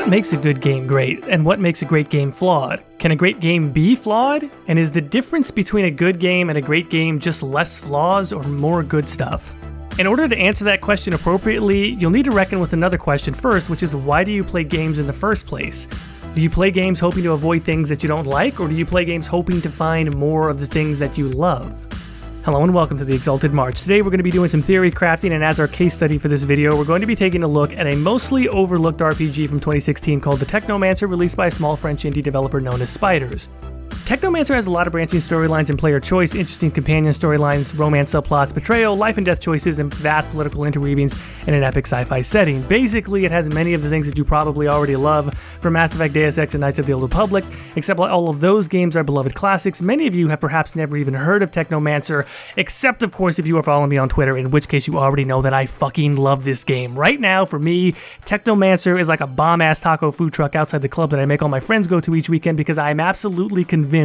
What makes a good game great, and what makes a great game flawed? Can a great game be flawed? And is the difference between a good game and a great game just less flaws or more good stuff? In order to answer that question appropriately, you'll need to reckon with another question first, which is why do you play games in the first place? Do you play games hoping to avoid things that you don't like, or do you play games hoping to find more of the things that you love? Hello and welcome to the Exalted March. Today we're going to be doing some theory crafting, and as our case study for this video, we're going to be taking a look at a mostly overlooked RPG from 2016 called the Technomancer, released by a small French indie developer known as Spiders. Technomancer has a lot of branching storylines and player choice, interesting companion storylines, romance subplots, betrayal, life and death choices, and vast political interweavings in an epic sci-fi setting. Basically, it has many of the things that you probably already love from Mass Effect, Deus Ex, and Knights of the Old Republic, except all of those games are beloved classics. Many of you have perhaps never even heard of Technomancer, except of course if you are following me on Twitter, in which case you already know that I fucking love this game. Right now, for me, Technomancer is like a bomb-ass taco food truck outside the club that I make all my friends go to each weekend because I am absolutely convinced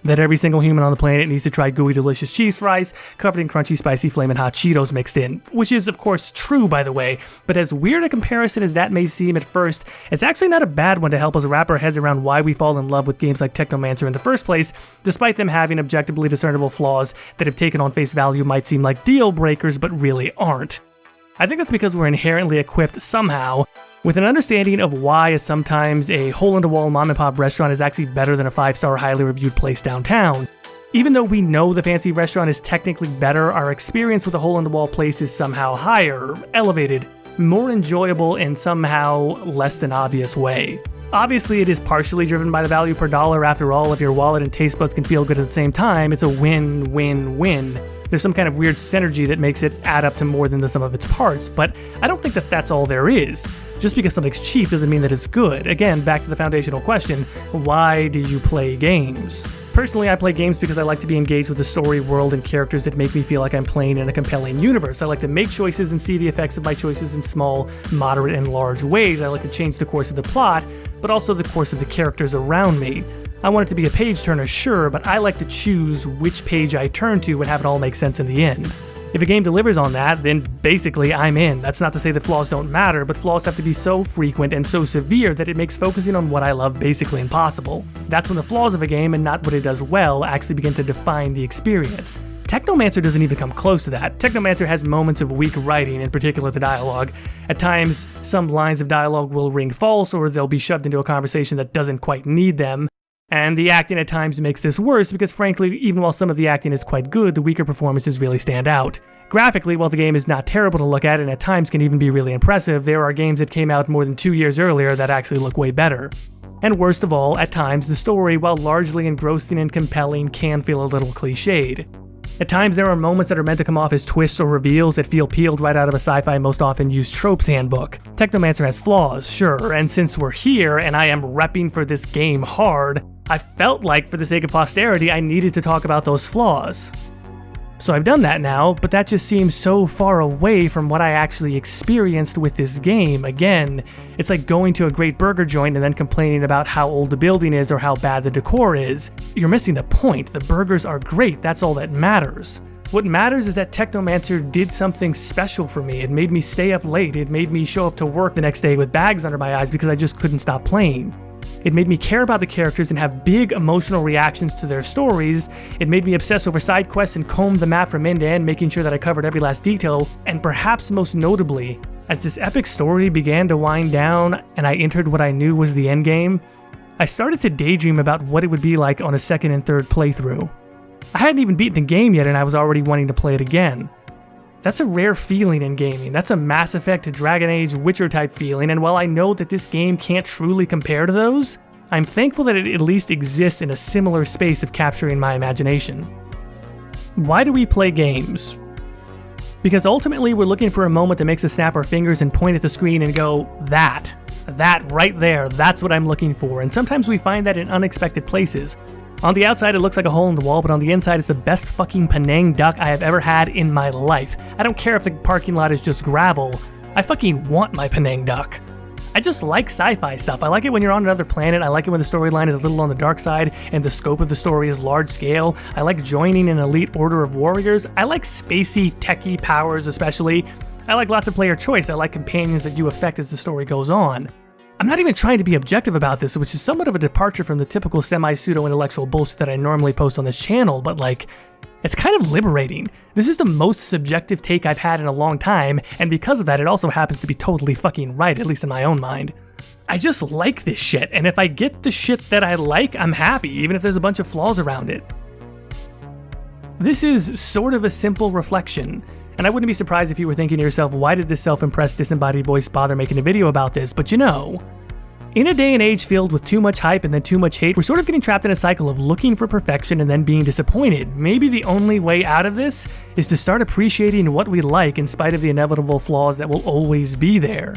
that every single human on the planet needs to try gooey delicious cheese fries covered in crunchy spicy flamin' hot Cheetos mixed in, which is of course true by the way, but as weird a comparison as that may seem at first, it's actually not a bad one to help us wrap our heads around why we fall in love with games like Technomancer in the first place, despite them having objectively discernible flaws that if taken on face value might seem like deal breakers but really aren't. I think that's because we're inherently equipped somehow with an understanding of why sometimes a hole-in-the-wall mom-and-pop restaurant is actually better than a 5-star highly reviewed place downtown. Even though we know the fancy restaurant is technically better, our experience with a hole-in-the-wall place is somehow higher, elevated, more enjoyable in somehow less than obvious way. Obviously, it is partially driven by the value per dollar. After all, if your wallet and taste buds can feel good at the same time, it's a win-win-win. There's some kind of weird synergy that makes it add up to more than the sum of its parts, but I don't think that that's all there is. Just because something's cheap doesn't mean that it's good. Again, back to the foundational question, why do you play games? Personally, I play games because I like to be engaged with the story, world, and characters that make me feel like I'm playing in a compelling universe. I like to make choices and see the effects of my choices in small, moderate, and large ways. I like to change the course of the plot, but also the course of the characters around me. I want it to be a page-turner, sure, but I like to choose which page I turn to and have it all make sense in the end. If a game delivers on that, then basically I'm in. That's not to say that flaws don't matter, but flaws have to be so frequent and so severe that it makes focusing on what I love basically impossible. That's when the flaws of a game, and not what it does well, actually begin to define the experience. Technomancer doesn't even come close to that. Technomancer has moments of weak writing, in particular the dialogue. At times, some lines of dialogue will ring false, or they'll be shoved into a conversation that doesn't quite need them. And the acting at times makes this worse because frankly, even while some of the acting is quite good, the weaker performances really stand out. Graphically, while the game is not terrible to look at and at times can even be really impressive, there are games that came out more than 2 years earlier that actually look way better. And worst of all, at times, the story, while largely engrossing and compelling, can feel a little cliched. At times, there are moments that are meant to come off as twists or reveals that feel peeled right out of a sci-fi most often used tropes handbook. Technomancer has flaws, sure, and since we're here and I am repping for this game hard, I felt like, for the sake of posterity, I needed to talk about those flaws. So I've done that now, but that just seems so far away from what I actually experienced with this game. Again, it's like going to a great burger joint and then complaining about how old the building is or how bad the decor is. You're missing the point. The burgers are great, that's all that matters. What matters is that Technomancer did something special for me. It made me stay up late. It made me show up to work the next day with bags under my eyes because I just couldn't stop playing. It made me care about the characters and have big emotional reactions to their stories. It made me obsess over side quests and comb the map from end to end, making sure that I covered every last detail. And perhaps most notably, as this epic story began to wind down and I entered what I knew was the endgame, I started to daydream about what it would be like on a second and third playthrough. I hadn't even beaten the game yet and I was already wanting to play it again. That's a rare feeling in gaming. That's a Mass Effect, Dragon Age, Witcher type feeling, and while I know that this game can't truly compare to those, I'm thankful that it at least exists in a similar space of capturing my imagination. Why do we play games? Because ultimately we're looking for a moment that makes us snap our fingers and point at the screen and go, that right there, that's what I'm looking for, and sometimes we find that in unexpected places. On the outside, it looks like a hole in the wall, but on the inside, it's the best fucking Penang duck I have ever had in my life. I don't care if the parking lot is just gravel. I fucking want my Penang duck. I just like sci-fi stuff. I like it when you're on another planet. I like it when the storyline is a little on the dark side and the scope of the story is large scale. I like joining an elite order of warriors. I like spacey, techie powers especially. I like lots of player choice. I like companions that you affect as the story goes on. I'm not even trying to be objective about this, which is somewhat of a departure from the typical semi-pseudo-intellectual bullshit that I normally post on this channel, but like, it's kind of liberating. This is the most subjective take I've had in a long time, and because of that, it also happens to be totally fucking right, at least in my own mind. I just like this shit, and if I get the shit that I like, I'm happy, even if there's a bunch of flaws around it. This is sort of a simple reflection, and I wouldn't be surprised if you were thinking to yourself, why did this self-impressed disembodied voice bother making a video about this? But you know, in a day and age filled with too much hype and then too much hate, we're sort of getting trapped in a cycle of looking for perfection and then being disappointed. Maybe the only way out of this is to start appreciating what we like in spite of the inevitable flaws that will always be there.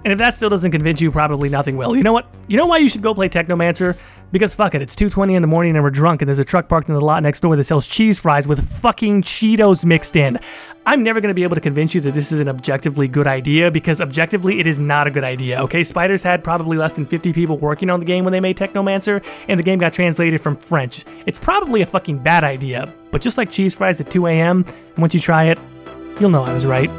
And if that still doesn't convince you, probably nothing will. You know what? You know why you should go play Technomancer? Because fuck it, it's 2:20 in the morning and we're drunk and there's a truck parked in the lot next door that sells cheese fries with fucking Cheetos mixed in. I'm never going to be able to convince you that this is an objectively good idea, because objectively it is not a good idea, okay? Spiders had probably less than 50 people working on the game when they made Technomancer, and the game got translated from French. It's probably a fucking bad idea, but just like cheese fries at 2 a.m., once you try it, you'll know I was right.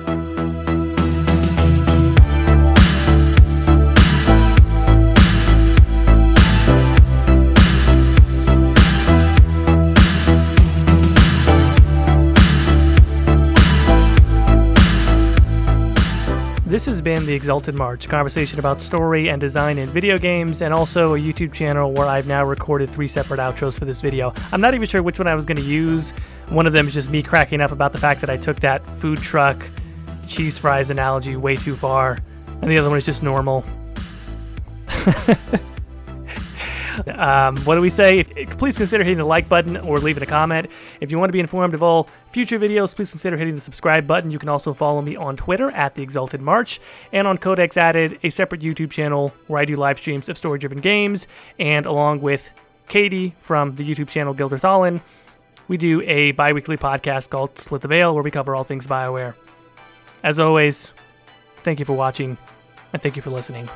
This has been The Exalted March, a conversation about story and design in video games, and also a YouTube channel where I've now recorded 3 separate outros for this video. I'm not even sure which one I was going to use. One of them is just me cracking up about the fact that I took that food truck cheese fries analogy way too far, and the other one is just normal. What do we say? Please consider hitting the like button or leaving a comment. If you want to be informed of all future videos, please consider hitting the subscribe button. You can also follow me on Twitter at The Exalted March, and on Codex added a separate YouTube channel where I do live streams of story-driven games, and along with Katie from the YouTube channel Gilderthallen, we do a bi-weekly podcast called Split the Veil where we cover all things BioWare. As always, thank you for watching, and thank you for listening.